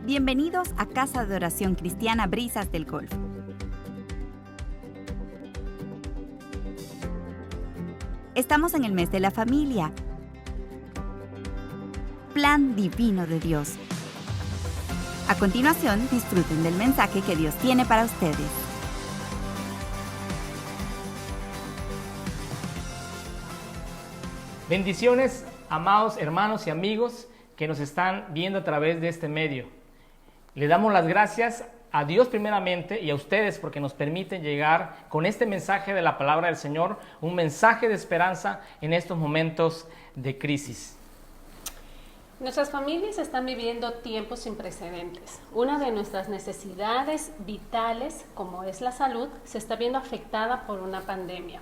Bienvenidos a Casa de Oración Cristiana Brisas del Golfo. Estamos en el mes de la familia. Plan divino de Dios. A continuación, disfruten del mensaje que Dios tiene para ustedes. Bendiciones, amados hermanos y amigos que nos están viendo a través de este medio. Le damos las gracias a Dios primeramente y a ustedes porque nos permiten llegar con este mensaje de la palabra del Señor, un mensaje de esperanza en estos momentos de crisis. Nuestras familias están viviendo tiempos sin precedentes. Una de nuestras necesidades vitales, como es la salud, se está viendo afectada por una pandemia.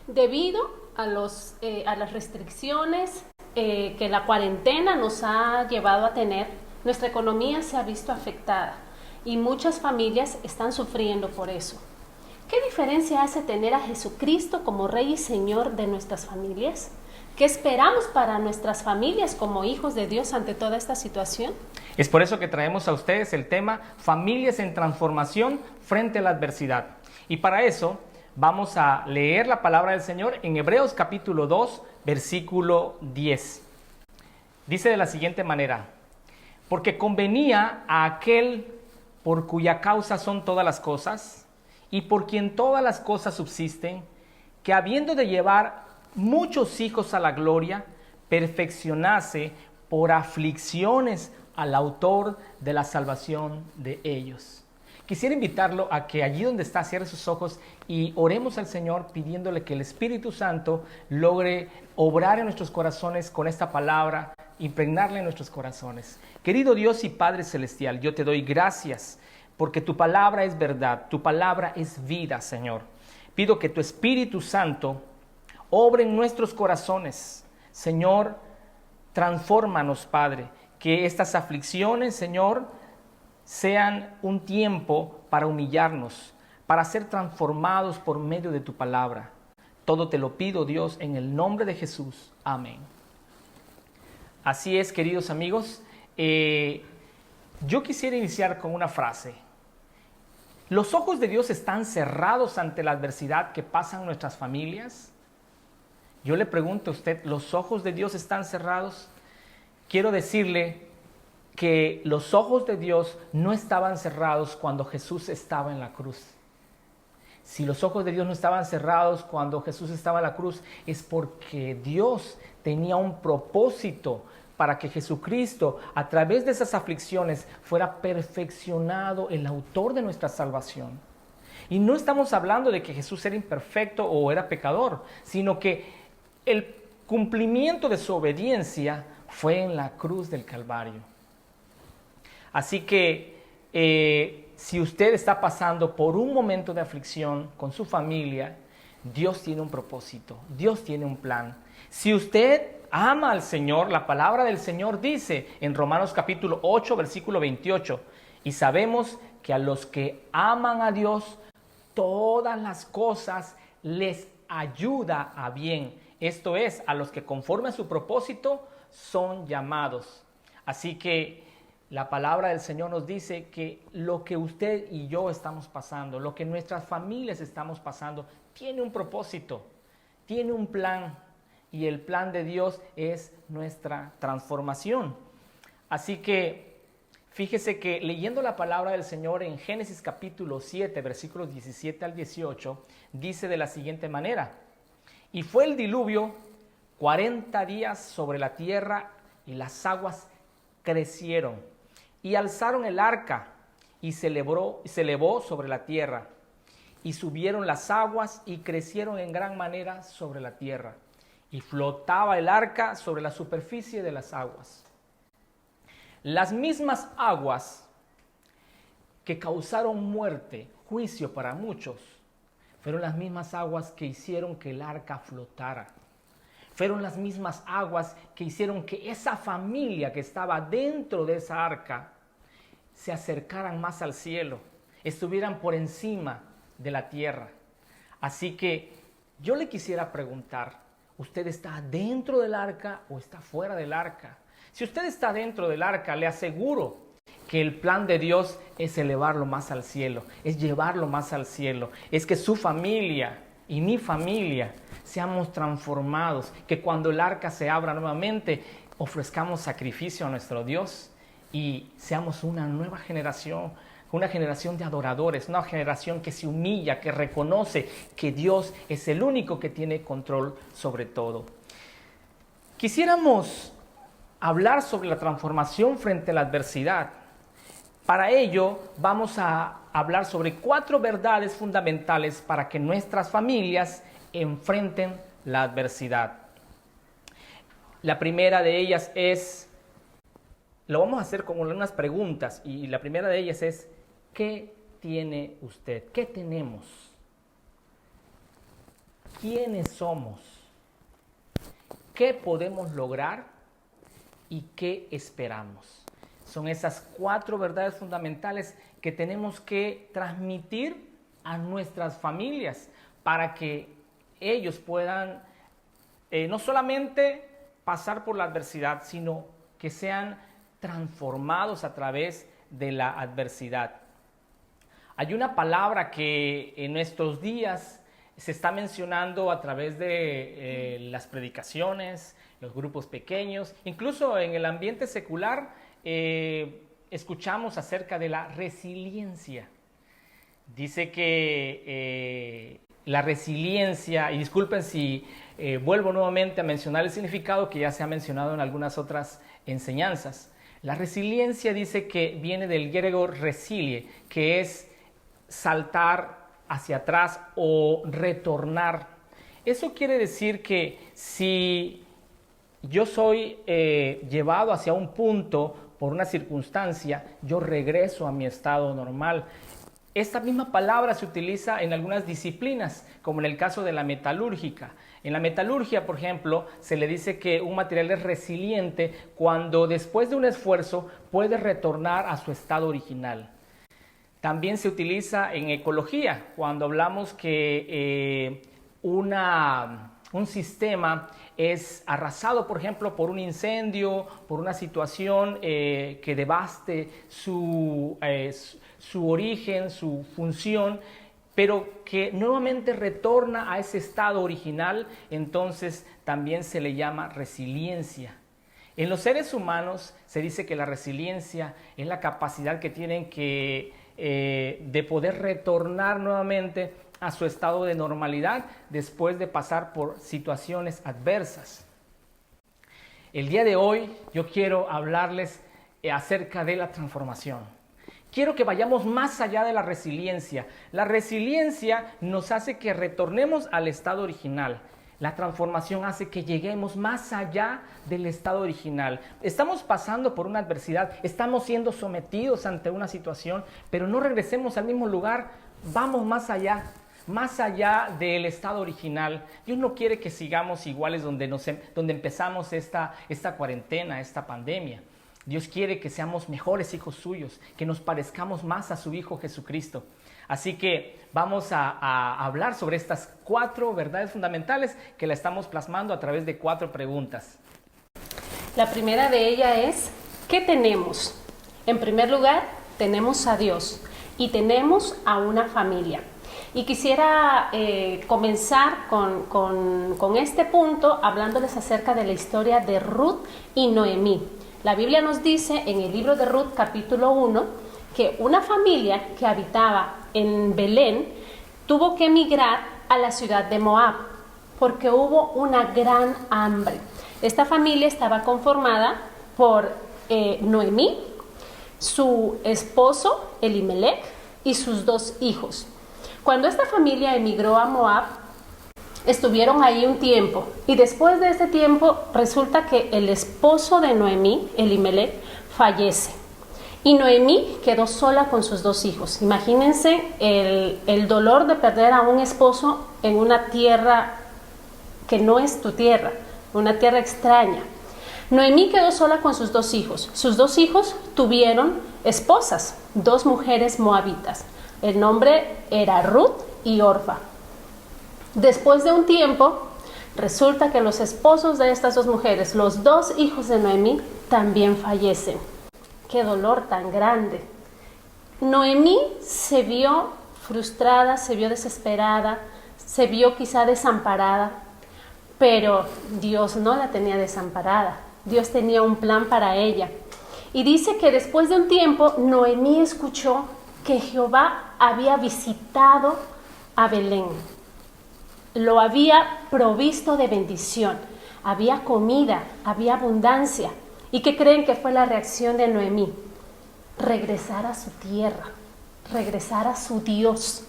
Debido a las restricciones que la cuarentena nos ha llevado a tener, nuestra economía se ha visto afectada y muchas familias están sufriendo por eso. ¿Qué diferencia hace tener a Jesucristo como Rey y Señor de nuestras familias? ¿Qué esperamos para nuestras familias como hijos de Dios ante toda esta situación? Es por eso que traemos a ustedes el tema Familias en Transformación frente a la adversidad. Y para eso vamos a leer la palabra del Señor en Hebreos capítulo 2, versículo 10. Dice de la siguiente manera: porque convenía a aquel por cuya causa son todas las cosas, y por quien todas las cosas subsisten, que habiendo de llevar muchos hijos a la gloria, perfeccionase por aflicciones al autor de la salvación de ellos. Quisiera invitarlo a que allí donde está cierre sus ojos y oremos al Señor pidiéndole que el Espíritu Santo logre obrar en nuestros corazones con esta palabra, impregnarla en nuestros corazones. Querido Dios y Padre Celestial, yo te doy gracias porque tu palabra es verdad, tu palabra es vida, Señor. Pido que tu Espíritu Santo obre en nuestros corazones. Señor, transfórmanos, Padre, que estas aflicciones, Señor, sean un tiempo para humillarnos, para ser transformados por medio de tu palabra. Todo te lo pido, Dios, en el nombre de Jesús. Amén. Así es, queridos amigos. Yo quisiera iniciar con una frase. ¿Los ojos de Dios están cerrados ante la adversidad que pasan nuestras familias? Yo le pregunto a usted, ¿los ojos de Dios están cerrados? Quiero decirle que los ojos de Dios no estaban cerrados cuando Jesús estaba en la cruz. Si los ojos de Dios no estaban cerrados cuando Jesús estaba en la cruz, es porque Dios tenía un propósito para que Jesucristo, a través de esas aflicciones, fuera perfeccionado el autor de nuestra salvación. Y no estamos hablando de que Jesús era imperfecto o era pecador, sino que el cumplimiento de su obediencia fue en la cruz del Calvario. Así que si usted está pasando por un momento de aflicción con su familia, Dios tiene un propósito, Dios tiene un plan. Si usted ama al Señor, la palabra del Señor dice en Romanos capítulo 8, versículo 28, y sabemos que a los que aman a Dios, todas las cosas les ayuda a bien. Esto es, a los que conforme a su propósito son llamados. Así que la palabra del Señor nos dice que lo que usted y yo estamos pasando, lo que nuestras familias estamos pasando, tiene un propósito, tiene un plan, y el plan de Dios es nuestra transformación. Así que fíjese que leyendo la palabra del Señor en Génesis capítulo 7, versículos 17 al 18, dice de la siguiente manera: y fue el diluvio 40 días sobre la tierra, y las aguas crecieron, y alzaron el arca, y se elevó sobre la tierra, y subieron las aguas, y crecieron en gran manera sobre la tierra, y flotaba el arca sobre la superficie de las aguas. Las mismas aguas que causaron muerte, juicio para muchos, fueron las mismas aguas que hicieron que el arca flotara. Fueron las mismas aguas que hicieron que esa familia que estaba dentro de esa arca se acercaran más al cielo, estuvieran por encima de la tierra. Así que yo le quisiera preguntar, ¿usted está dentro del arca o está fuera del arca? Si usted está dentro del arca, le aseguro que el plan de Dios es elevarlo más al cielo, es llevarlo más al cielo, es que su familia y mi familia seamos transformados, que cuando el arca se abra nuevamente, ofrezcamos sacrificio a nuestro Dios y seamos una nueva generación de adoradores, una generación que se humilla, que reconoce que Dios es el único que tiene control sobre todo. Quisiéramos hablar sobre la transformación frente a la adversidad. Para ello vamos a hablar sobre 4 verdades fundamentales para que nuestras familias enfrenten la adversidad. La primera de ellas es, lo vamos a hacer con unas preguntas, y la primera de ellas es, ¿qué tiene usted? ¿Qué tenemos? ¿Quiénes somos? ¿Qué podemos lograr? ¿Y qué esperamos? Son esas 4 verdades fundamentales que tenemos que transmitir a nuestras familias para que ellos puedan no solamente pasar por la adversidad, sino que sean transformados a través de la adversidad. Hay una palabra que en nuestros días se está mencionando a través de las predicaciones, los grupos pequeños, incluso en el ambiente secular escuchamos acerca de la resiliencia. Dice que la resiliencia, y disculpen si vuelvo nuevamente a mencionar el significado que ya se ha mencionado en algunas otras enseñanzas. La resiliencia dice que viene del griego resilie, que es saltar hacia atrás o retornar. Eso quiere decir que si yo soy llevado hacia un punto por una circunstancia, yo regreso a mi estado normal. Esta misma palabra se utiliza en algunas disciplinas, como en el caso de la metalúrgica. En la metalurgia, por ejemplo, se le dice que un material es resiliente cuando después de un esfuerzo puede retornar a su estado original. También se utiliza en ecología, cuando hablamos que un sistema es arrasado, por ejemplo, por un incendio, por una situación que devaste su origen, su función, pero que nuevamente retorna a ese estado original, entonces también se le llama resiliencia. En los seres humanos se dice que la resiliencia es la capacidad que tienen de poder retornar nuevamente a su estado de normalidad después de pasar por situaciones adversas. El día de hoy yo quiero hablarles acerca de la transformación. Quiero que vayamos más allá de la resiliencia. La resiliencia nos hace que retornemos al estado original. La transformación hace que lleguemos más allá del estado original. Estamos pasando por una adversidad, estamos siendo sometidos ante una situación, pero no regresemos al mismo lugar, vamos más allá del estado original. Dios no quiere que sigamos iguales donde empezamos esta cuarentena, esta pandemia. Dios quiere que seamos mejores hijos suyos, que nos parezcamos más a su Hijo Jesucristo. Así que vamos a hablar sobre estas 4 verdades fundamentales que la estamos plasmando a través de 4 preguntas. La primera de ellas es, ¿qué tenemos? En primer lugar, tenemos a Dios y tenemos a una familia. Y quisiera comenzar con este punto hablándoles acerca de la historia de Ruth y Noemí. La Biblia nos dice en el libro de Ruth, capítulo 1, que una familia que habitaba en Belén tuvo que emigrar a la ciudad de Moab porque hubo una gran hambre. Esta familia estaba conformada por Noemí, su esposo Elimelech y sus 2 hijos. Cuando esta familia emigró a Moab, estuvieron ahí un tiempo y después de este tiempo resulta que el esposo de Noemí, Elimelech, fallece y Noemí quedó sola con sus 2 hijos. Imagínense el dolor de perder a un esposo en una tierra que no es tu tierra, una tierra extraña. Noemí quedó sola con sus 2 hijos. Sus 2 hijos tuvieron esposas, 2 mujeres moabitas. El nombre era Ruth y Orfa. Después de un tiempo, Resulta que los esposos de estas dos mujeres, los dos hijos de Noemí, también fallecen. ¡Qué dolor tan grande! Noemí se vio frustrada, se vio desesperada, se vio quizá desamparada, pero Dios no la tenía desamparada. Dios tenía un plan para ella. Y dice que después de un tiempo, Noemí escuchó que Jehová había visitado a Belén. Lo había provisto de bendición. Había comida, había abundancia. ¿Y qué creen que fue la reacción de Noemí? Regresar a su tierra, regresar a su Dios.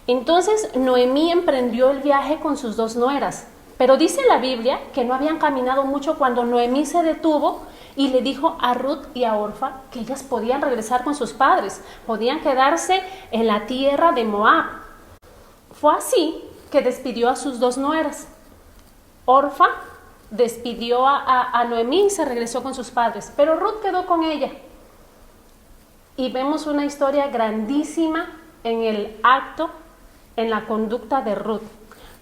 Entonces Noemí emprendió el viaje con sus dos nueras. Pero dice la Biblia que no habían caminado mucho cuando Noemí se detuvo y le dijo a Ruth y a Orfa que ellas podían regresar con sus padres, podían quedarse en la tierra de Moab. Fue así que despidió a sus dos nueras. Orfa despidió a Noemí y se regresó con sus padres, pero Ruth quedó con ella. Y vemos una historia grandísima en el acto, en la conducta de Ruth.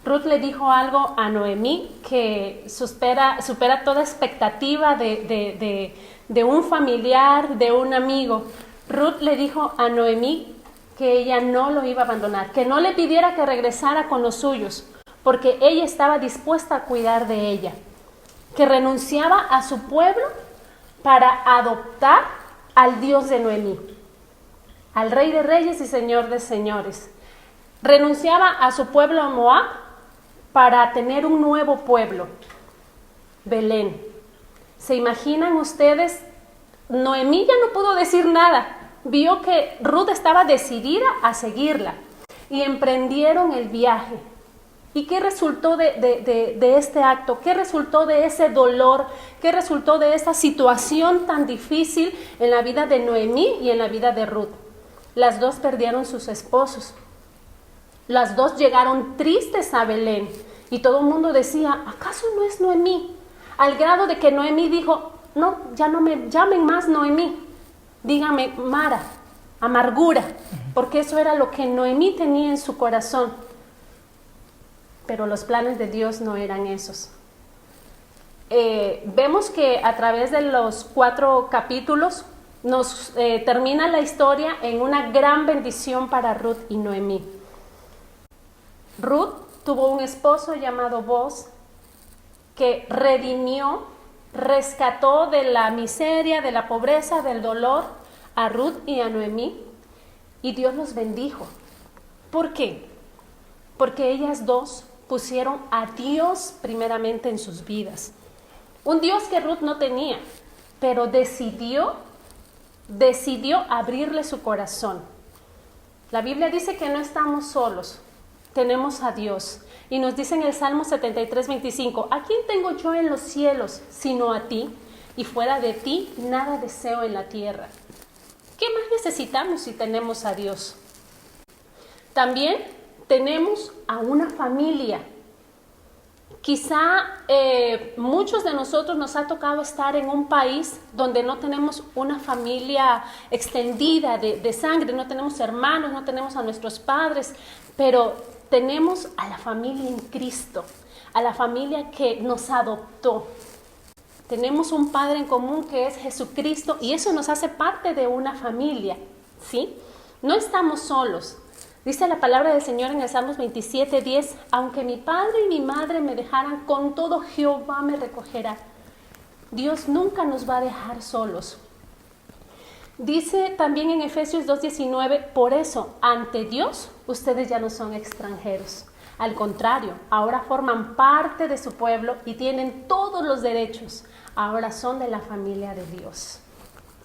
Ruth le dijo algo a Noemí que supera toda expectativa de un familiar, de un amigo. Ruth le dijo a Noemí que ella no lo iba a abandonar, que no le pidiera que regresara con los suyos, porque ella estaba dispuesta a cuidar de ella, que renunciaba a su pueblo para adoptar al Dios de Noemí, al Rey de Reyes y Señor de Señores. Renunciaba a su pueblo Moab para tener un nuevo pueblo, Belén. ¿Se imaginan ustedes? Noemí ya no pudo decir nada. Vio que Ruth estaba decidida a seguirla y emprendieron el viaje. ¿Y qué resultó de este acto? ¿Qué resultó de ese dolor? ¿Qué resultó de esta situación tan difícil en la vida de Noemí y en la vida de Ruth? Las dos perdieron sus esposos. Las dos llegaron tristes a Belén y todo el mundo decía, ¿acaso no es Noemí? Al grado de que Noemí dijo, no, ya no me llamen más Noemí, dígame Mara, amargura, porque eso era lo que Noemí tenía en su corazón. Pero los planes de Dios no eran esos. Vemos que a través de los 4 capítulos nos termina la historia en una gran bendición para Ruth y Noemí. Ruth tuvo un esposo llamado Boaz que redimió, rescató de la miseria, de la pobreza, del dolor a Ruth y a Noemí, y Dios los bendijo. ¿Por qué? Porque ellas dos pusieron a Dios primeramente en sus vidas. Un Dios que Ruth no tenía, pero decidió abrirle su corazón. La Biblia dice que no estamos solos, tenemos a Dios. Y nos dice en el Salmo 73:25, ¿a quién tengo yo en los cielos sino a ti? Y fuera de ti nada deseo en la tierra. ¿Qué más necesitamos si tenemos a Dios? También tenemos a una familia. Quizá muchos de nosotros nos ha tocado estar en un país donde no tenemos una familia extendida de sangre, no tenemos hermanos, no tenemos a nuestros padres, pero tenemos a la familia en Cristo, a la familia que nos adoptó. Tenemos un Padre en común que es Jesucristo y eso nos hace parte de una familia, ¿sí? No estamos solos. Dice la palabra del Señor en el Salmos 27:10, aunque mi padre y mi madre me dejaran, con todo Jehová me recogerá. Dios nunca nos va a dejar solos. Dice también en Efesios 2:19, por eso, ante Dios, ustedes ya no son extranjeros. Al contrario, ahora forman parte de su pueblo y tienen todos los derechos. Ahora son de la familia de Dios.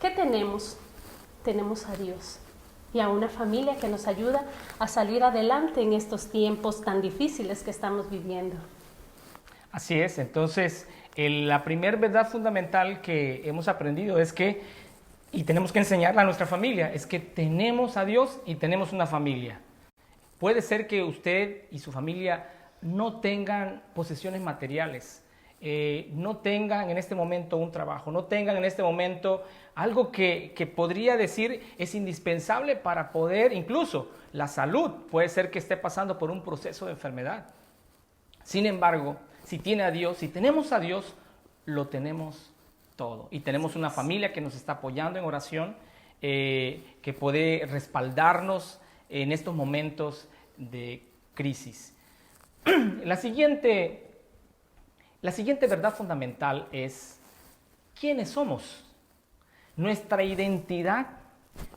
¿Qué tenemos? Tenemos a Dios y a una familia que nos ayuda a salir adelante en estos tiempos tan difíciles que estamos viviendo. Así es, entonces la primera verdad fundamental que hemos aprendido es que, y tenemos que enseñarla a nuestra familia, es que tenemos a Dios y tenemos una familia. Puede ser que usted y su familia no tengan posesiones materiales, no tengan en este momento un trabajo, no tengan en este momento algo que podría decir es indispensable para poder, incluso la salud, puede ser que esté pasando por un proceso de enfermedad. Sin embargo, si tiene a Dios, si tenemos a Dios, lo tenemos todo. Y tenemos una familia que nos está apoyando en oración, que puede respaldarnos en estos momentos de crisis. La siguiente verdad fundamental es quiénes somos. Nuestra identidad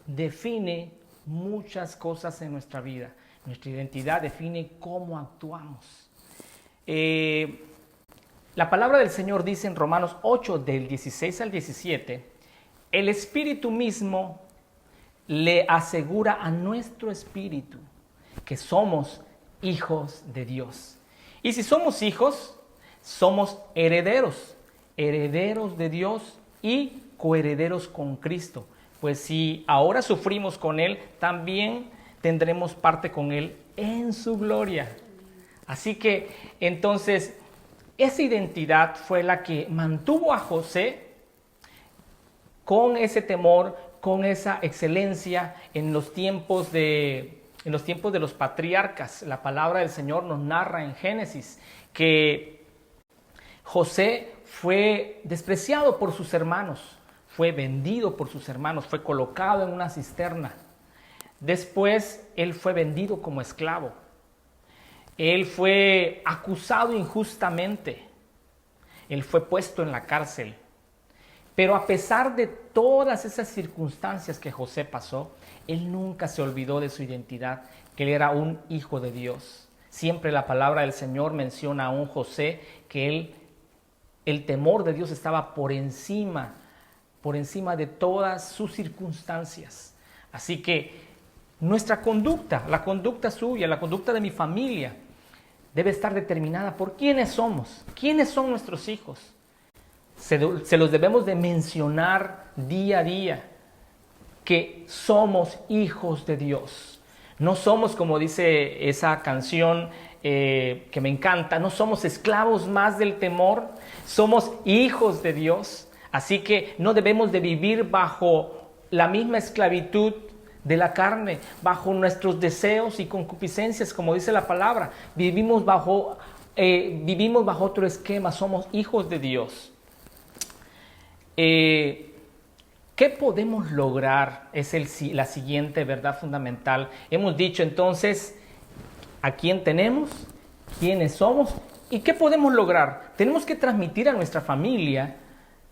define muchas cosas en nuestra vida. Nuestra identidad define cómo actuamos. La palabra del Señor dice en Romanos 8, del 16 al 17, el Espíritu mismo le asegura a nuestro espíritu que somos hijos de Dios. Y si somos hijos, somos herederos, herederos de Dios y coherederos con Cristo. Pues si ahora sufrimos con Él, también tendremos parte con Él en su gloria. Así que entonces esa identidad fue la que mantuvo a José con ese temor, con esa excelencia en los tiempos de los patriarcas. La palabra del Señor nos narra en Génesis que José fue despreciado por sus hermanos, fue vendido por sus hermanos, fue colocado en una cisterna. Después él fue vendido como esclavo. Él fue acusado injustamente. Él fue puesto en la cárcel. Pero a pesar de todas esas circunstancias que José pasó, él nunca se olvidó de su identidad, que él era un hijo de Dios. Siempre la palabra del Señor menciona a un José que el temor de Dios estaba por encima de todas sus circunstancias. Así que nuestra conducta, la conducta suya, la conducta de mi familia, debe estar determinada por quiénes somos, quiénes son nuestros hijos. Se los debemos de mencionar día a día, que somos hijos de Dios. No somos, como dice esa canción que me encanta, no somos esclavos más del temor, somos hijos de Dios. Así que no debemos de vivir bajo la misma esclavitud de la carne, bajo nuestros deseos y concupiscencias, como dice la palabra. Vivimos bajo otro esquema, somos hijos de Dios. ¿Qué podemos lograr? Es la siguiente verdad fundamental. Hemos dicho entonces a quién tenemos, quiénes somos y qué podemos lograr. Tenemos que transmitir a nuestra familia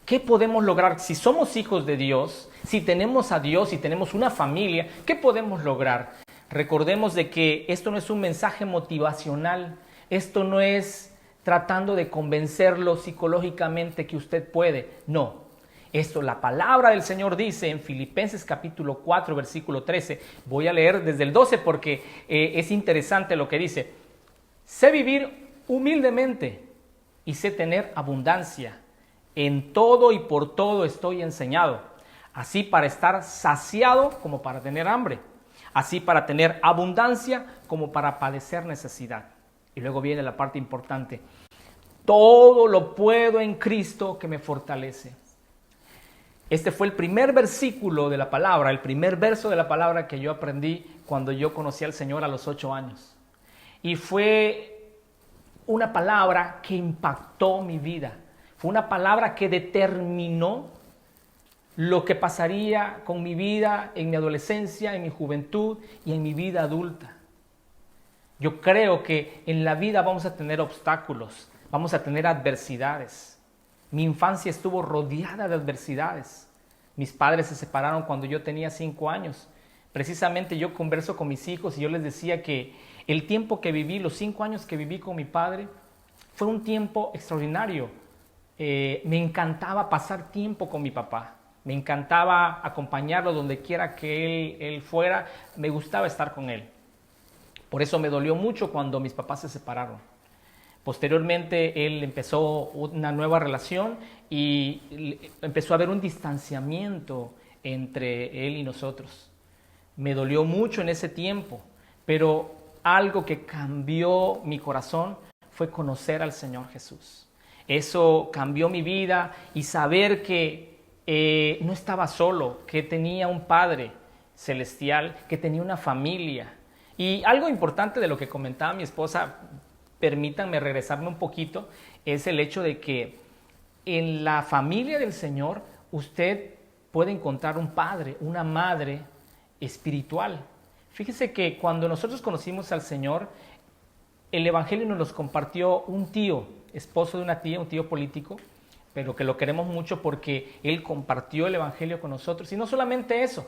qué podemos lograr. Si somos hijos de Dios, si tenemos a Dios, si tenemos una familia, ¿qué podemos lograr? Recordemos de que esto no es un mensaje motivacional, esto no es tratando de convencerlo psicológicamente que usted puede, no. Esto la palabra del Señor dice en Filipenses capítulo 4, versículo 13. Voy a leer desde el 12 porque es interesante lo que dice. Sé vivir humildemente y sé tener abundancia. En todo y por todo estoy enseñado. Así para estar saciado como para tener hambre. Así para tener abundancia como para padecer necesidad. Y luego viene la parte importante. Todo lo puedo en Cristo que me fortalece. Este fue el primer versículo de la palabra, el primer verso de la palabra que yo aprendí cuando yo conocí al Señor a los 8 años. Y fue una palabra que impactó mi vida. Fue una palabra que determinó lo que pasaría con mi vida en mi adolescencia, en mi juventud y en mi vida adulta. Yo creo que en la vida vamos a tener obstáculos, vamos a tener adversidades. Mi infancia estuvo rodeada de adversidades. Mis padres se separaron cuando yo tenía 5 años. Precisamente yo converso con mis hijos y yo les decía que el tiempo que viví, los 5 años que viví con mi padre, fue un tiempo extraordinario. Me encantaba pasar tiempo con mi papá. Me encantaba acompañarlo donde quiera que él fuera. Me gustaba estar con él. Por eso me dolió mucho cuando mis papás se separaron. Posteriormente él empezó una nueva relación y empezó a haber un distanciamiento entre él y nosotros. Me dolió mucho en ese tiempo, pero algo que cambió mi corazón fue conocer al Señor Jesús. Eso cambió mi vida y saber que no estaba solo, que tenía un Padre celestial, que tenía una familia. Y algo importante de lo que comentaba mi esposa, permítanme regresarme un poquito, es el hecho de que en la familia del Señor usted puede encontrar un padre, una madre espiritual. Fíjese que cuando nosotros conocimos al Señor, el Evangelio nos los compartió un tío, esposo de una tía, un tío político, pero que lo queremos mucho porque él compartió el Evangelio con nosotros. Y no solamente eso,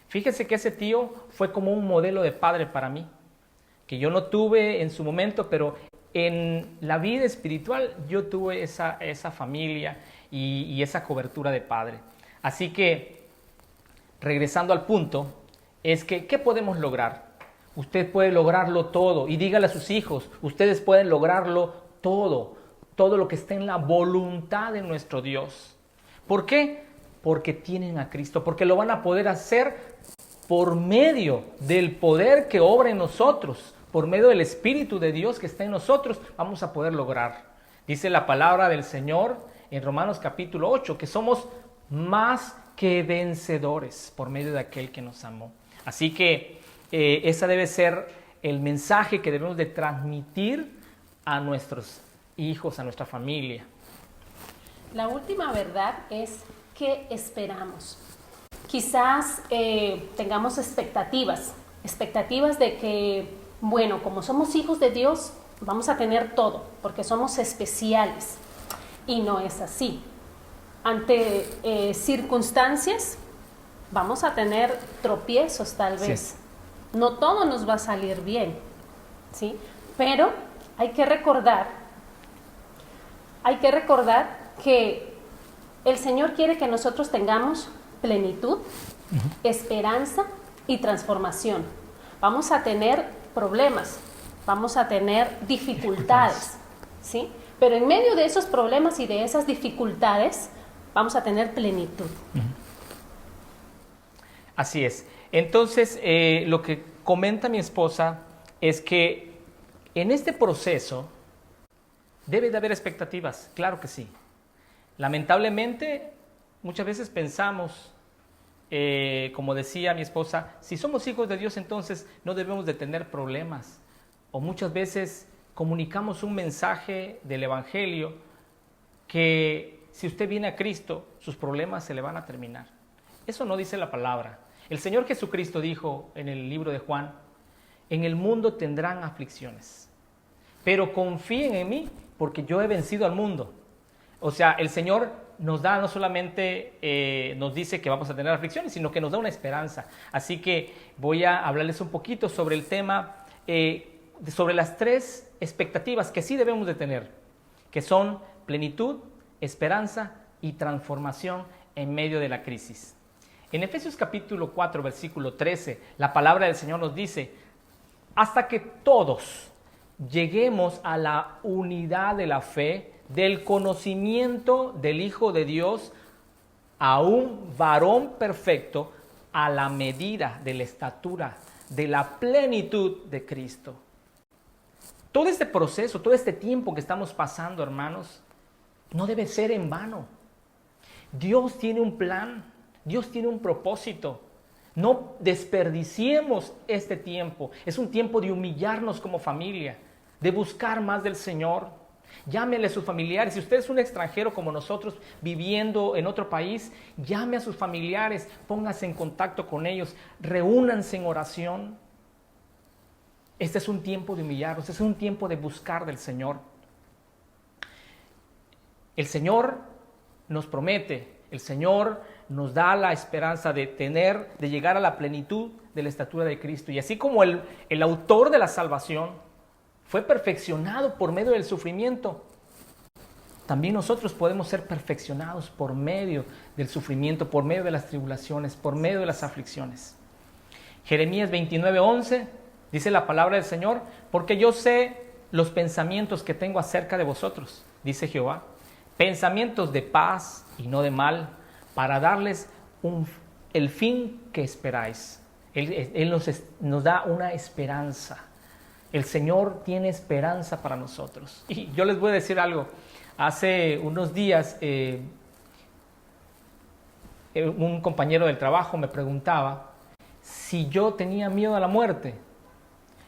fíjese que ese tío fue como un modelo de padre para mí, que yo no tuve en su momento, pero en la vida espiritual yo tuve esa familia y esa cobertura de padre. Así que, regresando al punto, es que, ¿qué podemos lograr? Usted puede lograrlo todo, y dígale a sus hijos, ustedes pueden lograrlo todo lo que esté en la voluntad de nuestro Dios. ¿Por qué? Porque tienen a Cristo, porque lo van a poder hacer por medio del poder que obra en nosotros, por medio del Espíritu de Dios que está en nosotros, vamos a poder lograr. Dice la palabra del Señor en Romanos capítulo 8, que somos más que vencedores por medio de aquel que nos amó. Así que ese debe ser el mensaje que debemos de transmitir a nuestros hijos, a nuestra familia. La última verdad es que esperamos. Quizás tengamos expectativas de que, bueno, como somos hijos de Dios, vamos a tener todo, porque somos especiales. Y no es así. Ante circunstancias, vamos a tener tropiezos tal vez. Sí. No todo nos va a salir bien, ¿sí? Pero hay que recordar que el Señor quiere que nosotros tengamos plenitud, esperanza y transformación. Vamos a tener problemas, vamos a tener dificultades, ¿sí? Pero en medio de esos problemas y de esas dificultades, vamos a tener plenitud. Así es. Entonces, lo que comenta mi esposa es que en este proceso debe de haber expectativas, claro que sí. Lamentablemente, muchas veces pensamos, como decía mi esposa, si somos hijos de Dios, entonces no debemos de tener problemas. O muchas veces comunicamos un mensaje del Evangelio que si usted viene a Cristo, sus problemas se le van a terminar. Eso no dice la palabra. El Señor Jesucristo dijo en el libro de Juan, en el mundo tendrán aflicciones, pero confíen en mí porque yo he vencido al mundo. O sea, el Señor nos da, no solamente nos dice que vamos a tener aflicciones, sino que nos da una esperanza. Así que voy a hablarles un poquito sobre el tema, sobre las 3 expectativas que sí debemos de tener, que son plenitud, esperanza y transformación en medio de la crisis. En Efesios capítulo 4, versículo 13, la palabra del Señor nos dice, hasta que todos lleguemos a la unidad de la fe, del conocimiento del Hijo de Dios, a un varón perfecto, a la medida de la estatura, de la plenitud de Cristo. Todo este proceso, todo este tiempo que estamos pasando, hermanos, no debe ser en vano. Dios tiene un plan, Dios tiene un propósito. No desperdiciemos este tiempo. Es un tiempo de humillarnos como familia, de buscar más del Señor. Llámele a sus familiares. Si usted es un extranjero como nosotros viviendo en otro país, llame a sus familiares, póngase en contacto con ellos, reúnanse en oración. Este es un tiempo de humillarnos, este es un tiempo de buscar del Señor. El Señor nos promete, el Señor nos da la esperanza de llegar a la plenitud de la estatura de Cristo. Y así como el autor de la salvación fue perfeccionado por medio del sufrimiento, también nosotros podemos ser perfeccionados por medio del sufrimiento, por medio de las tribulaciones, por medio de las aflicciones. Jeremías 29:11 dice la palabra del Señor, porque yo sé los pensamientos que tengo acerca de vosotros, dice Jehová, pensamientos de paz y no de mal, para darles el fin que esperáis. Él nos da una esperanza. El Señor tiene esperanza para nosotros. Y yo les voy a decir algo. Hace unos días un compañero del trabajo me preguntaba si yo tenía miedo a la muerte.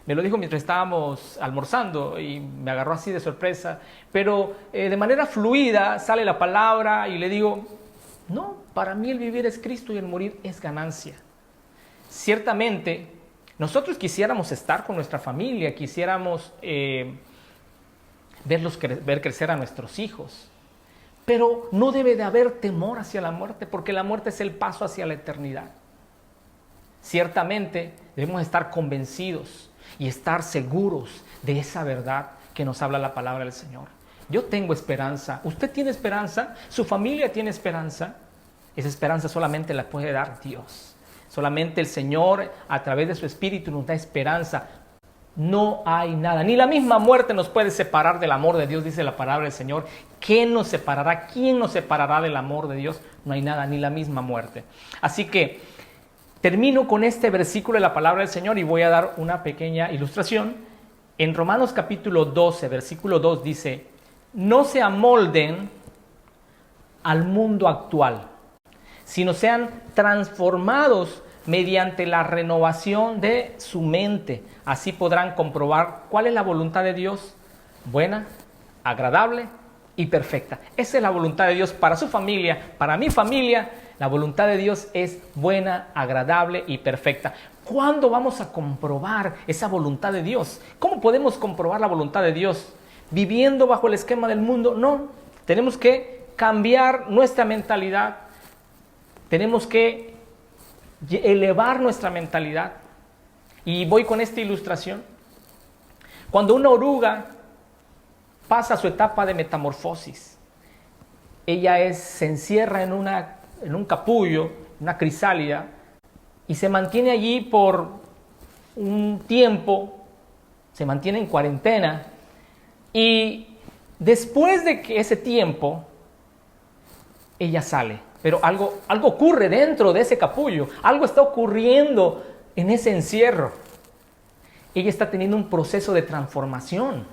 Me lo dijo mientras estábamos almorzando y me agarró así de sorpresa. Pero de manera fluida sale la palabra y le digo, no, para mí el vivir es Cristo y el morir es ganancia. Ciertamente, nosotros quisiéramos estar con nuestra familia, quisiéramos ver crecer a nuestros hijos. Pero no debe de haber temor hacia la muerte, porque la muerte es el paso hacia la eternidad. Ciertamente debemos estar convencidos y estar seguros de esa verdad que nos habla la palabra del Señor. Yo tengo esperanza, usted tiene esperanza, su familia tiene esperanza. Esa esperanza solamente la puede dar Dios. Solamente el Señor, a través de su Espíritu, nos da esperanza. No hay nada, ni la misma muerte nos puede separar del amor de Dios, dice la palabra del Señor. ¿Quién nos separará? ¿Quién nos separará del amor de Dios? No hay nada, ni la misma muerte. Así que termino con este versículo de la palabra del Señor y voy a dar una pequeña ilustración. En Romanos capítulo 12, versículo 2 dice, no se amolden al mundo actual, sino sean transformados mediante la renovación de su mente. Así podrán comprobar cuál es la voluntad de Dios, buena, agradable y perfecta. Esa es la voluntad de Dios para su familia, para mi familia. La voluntad de Dios es buena, agradable y perfecta. ¿Cuándo vamos a comprobar esa voluntad de Dios? ¿Cómo podemos comprobar la voluntad de Dios? ¿Viviendo bajo el esquema del mundo? No, tenemos que cambiar nuestra mentalidad. Tenemos que elevar nuestra mentalidad. Y voy con esta ilustración. Cuando una oruga pasa su etapa de metamorfosis, ella se encierra en un capullo, una crisálida, y se mantiene allí por un tiempo, se mantiene en cuarentena, y después de que ese tiempo, ella sale. Pero algo ocurre dentro de ese capullo, algo está ocurriendo en ese encierro. Ella está teniendo un proceso de transformación.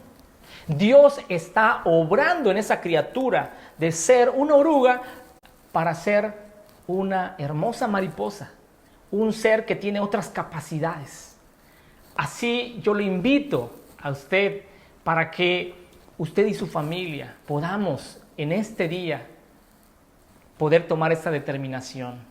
Dios está obrando en esa criatura de ser una oruga para ser una hermosa mariposa, un ser que tiene otras capacidades. Así yo le invito a usted para que usted y su familia podamos en este día poder tomar esta determinación.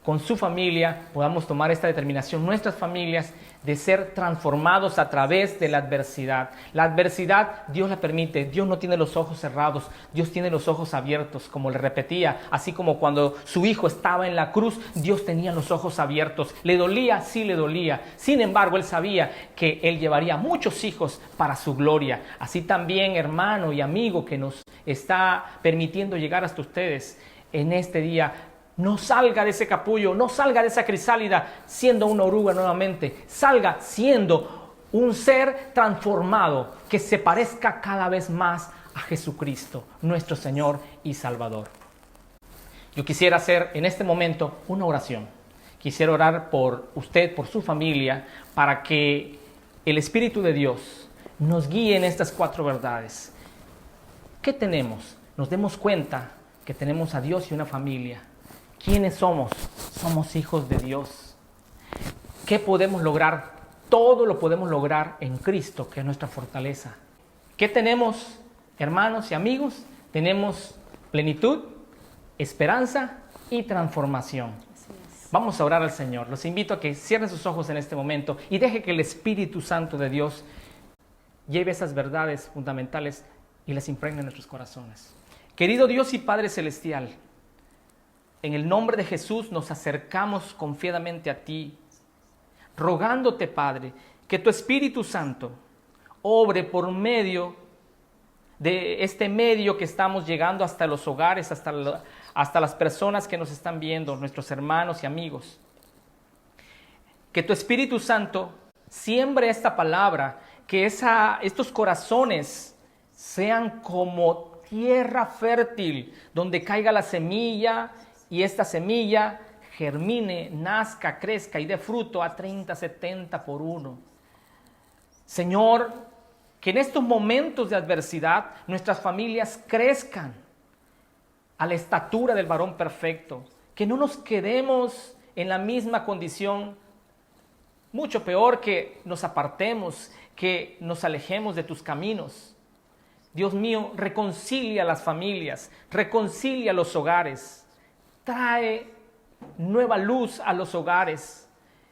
Con su familia podamos tomar esta determinación, nuestras familias, de ser transformados a través de la adversidad. La adversidad Dios la permite, Dios no tiene los ojos cerrados, Dios tiene los ojos abiertos, como le repetía, así como cuando su hijo estaba en la cruz, Dios tenía los ojos abiertos. ¿Le dolía? Sí le dolía. Sin embargo, Él sabía que Él llevaría muchos hijos para su gloria. Así también, hermano y amigo que nos está permitiendo llegar hasta ustedes en este día, no salga de ese capullo, no salga de esa crisálida siendo una oruga nuevamente. Salga siendo un ser transformado que se parezca cada vez más a Jesucristo, nuestro Señor y Salvador. Yo quisiera hacer en este momento una oración. Quisiera orar por usted, por su familia, para que el Espíritu de Dios nos guíe en estas 4 verdades. ¿Qué tenemos? Nos demos cuenta que tenemos a Dios y una familia. ¿Quiénes somos? Somos hijos de Dios. ¿Qué podemos lograr? Todo lo podemos lograr en Cristo, que es nuestra fortaleza. ¿Qué tenemos, hermanos y amigos? Tenemos plenitud, esperanza y transformación. Vamos a orar al Señor. Los invito a que cierren sus ojos en este momento y deje que el Espíritu Santo de Dios lleve esas verdades fundamentales y las impregne en nuestros corazones. Querido Dios y Padre Celestial, en el nombre de Jesús nos acercamos confiadamente a ti, rogándote, Padre, que tu Espíritu Santo obre por medio de este medio que estamos llegando hasta los hogares, hasta las personas que nos están viendo, nuestros hermanos y amigos. Que tu Espíritu Santo siembre esta palabra, que estos corazones sean como tierra fértil, donde caiga la semilla y esta semilla germine, nazca, crezca y dé fruto a 30, 70 por 1. Señor, que en estos momentos de adversidad nuestras familias crezcan a la estatura del varón perfecto, que no nos quedemos en la misma condición Mucho peor que nos apartemos, que nos alejemos de tus caminos. Dios mío, reconcilia las familias, reconcilia los hogares. Trae nueva luz a los hogares.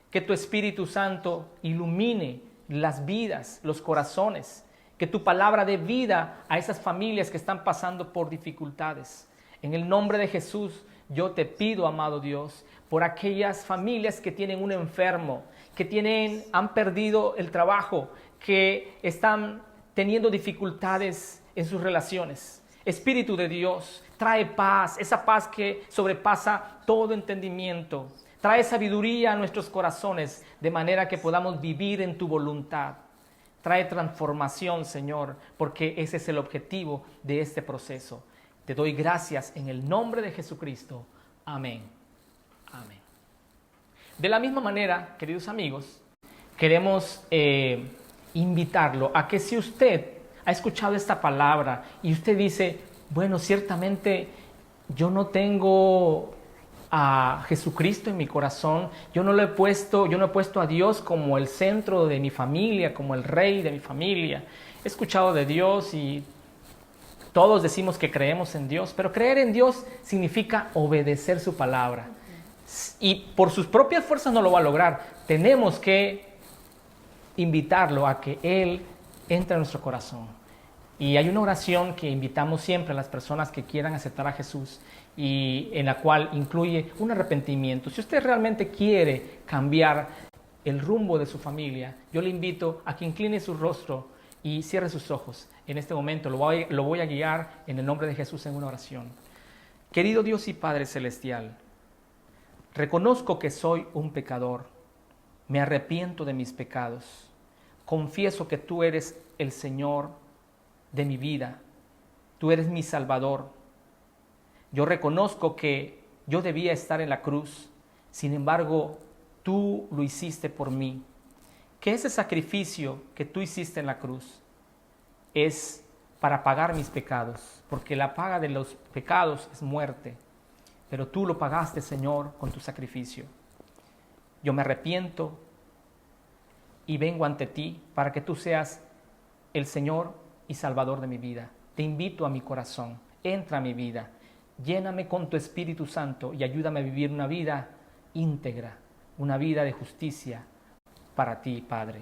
Que tu Espíritu Santo ilumine las vidas, los corazones. Que tu palabra dé vida a esas familias que están pasando por dificultades. En el nombre de Jesús, yo te pido, amado Dios, por aquellas familias que tienen un enfermo, que han perdido el trabajo, que están teniendo dificultades en sus relaciones. Espíritu de Dios, trae paz, esa paz que sobrepasa todo entendimiento. Trae sabiduría a nuestros corazones, de manera que podamos vivir en tu voluntad. Trae transformación, Señor, porque ese es el objetivo de este proceso. Te doy gracias en el nombre de Jesucristo. Amén. Amén. De la misma manera, queridos amigos, queremos invitarlo a que si usted ha escuchado esta palabra y usted dice, bueno, ciertamente yo no tengo a Jesucristo en mi corazón, yo no he puesto a Dios como el centro de mi familia, como el rey de mi familia. He escuchado de Dios y todos decimos que creemos en Dios, pero creer en Dios significa obedecer su palabra. Y por sus propias fuerzas no lo va a lograr. Tenemos que invitarlo a que Él entre en nuestro corazón. Y hay una oración que invitamos siempre a las personas que quieran aceptar a Jesús y en la cual incluye un arrepentimiento. Si usted realmente quiere cambiar el rumbo de su familia, yo le invito a que incline su rostro y cierre sus ojos. En este momento lo voy a guiar en el nombre de Jesús en una oración. Querido Dios y Padre Celestial, reconozco que soy un pecador. Me arrepiento de mis pecados. Confieso que tú eres el Señor de mi vida. Tú eres mi Salvador. Yo reconozco que yo debía estar en la cruz. Sin embargo, tú lo hiciste por mí. Que ese sacrificio que tú hiciste en la cruz es para pagar mis pecados, porque la paga de los pecados es muerte. Pero tú lo pagaste, Señor, con tu sacrificio. Yo me arrepiento y vengo ante ti para que tú seas el Señor y Salvador de mi vida. Te invito a mi corazón, entra a mi vida, lléname con tu Espíritu Santo y ayúdame a vivir una vida íntegra, una vida de justicia para ti, Padre.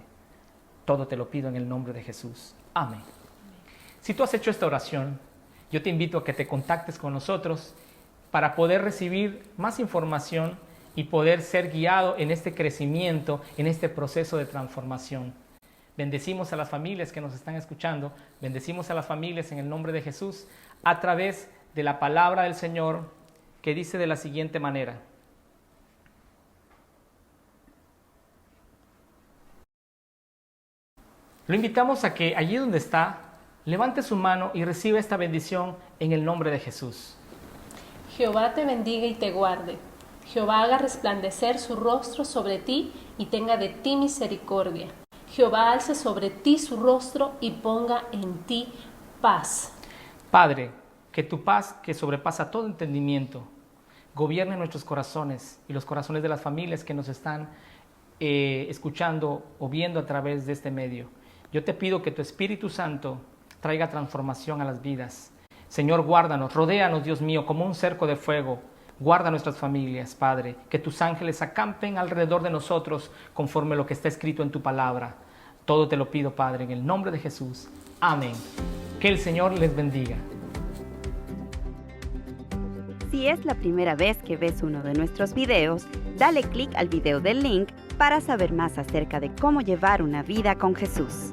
Todo te lo pido en el nombre de Jesús. Amén. Si tú has hecho esta oración, yo te invito a que te contactes con nosotros para poder recibir más información y poder ser guiado en este crecimiento, en este proceso de transformación. Bendecimos a las familias que nos están escuchando, bendecimos a las familias en el nombre de Jesús a través de la palabra del Señor que dice de la siguiente manera. Lo invitamos a que allí donde está, levante su mano y reciba esta bendición en el nombre de Jesús. Jehová te bendiga y te guarde. Jehová haga resplandecer su rostro sobre ti y tenga de ti misericordia. Jehová alce sobre ti su rostro y ponga en ti paz. Padre, que tu paz, que sobrepasa todo entendimiento, gobierne nuestros corazones y los corazones de las familias que nos están escuchando o viendo a través de este medio. Yo te pido que tu Espíritu Santo traiga transformación a las vidas. Señor, guárdanos, rodéanos, Dios mío, como un cerco de fuego. Guarda nuestras familias, Padre, que tus ángeles acampen alrededor de nosotros conforme lo que está escrito en tu palabra. Todo te lo pido, Padre, en el nombre de Jesús. Amén. Que el Señor les bendiga. Si es la primera vez que ves uno de nuestros videos, dale clic al video del link para saber más acerca de cómo llevar una vida con Jesús.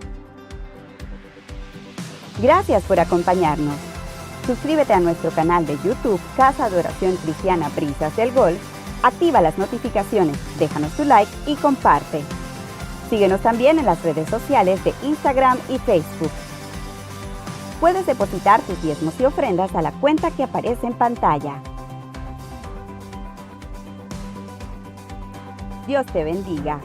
Gracias por acompañarnos. Suscríbete a nuestro canal de YouTube Casa de Oración Cristiana Brisas del Golf, activa las notificaciones, déjanos tu like y comparte. Síguenos también en las redes sociales de Instagram y Facebook. Puedes depositar tus diezmos y ofrendas a la cuenta que aparece en pantalla. Dios te bendiga.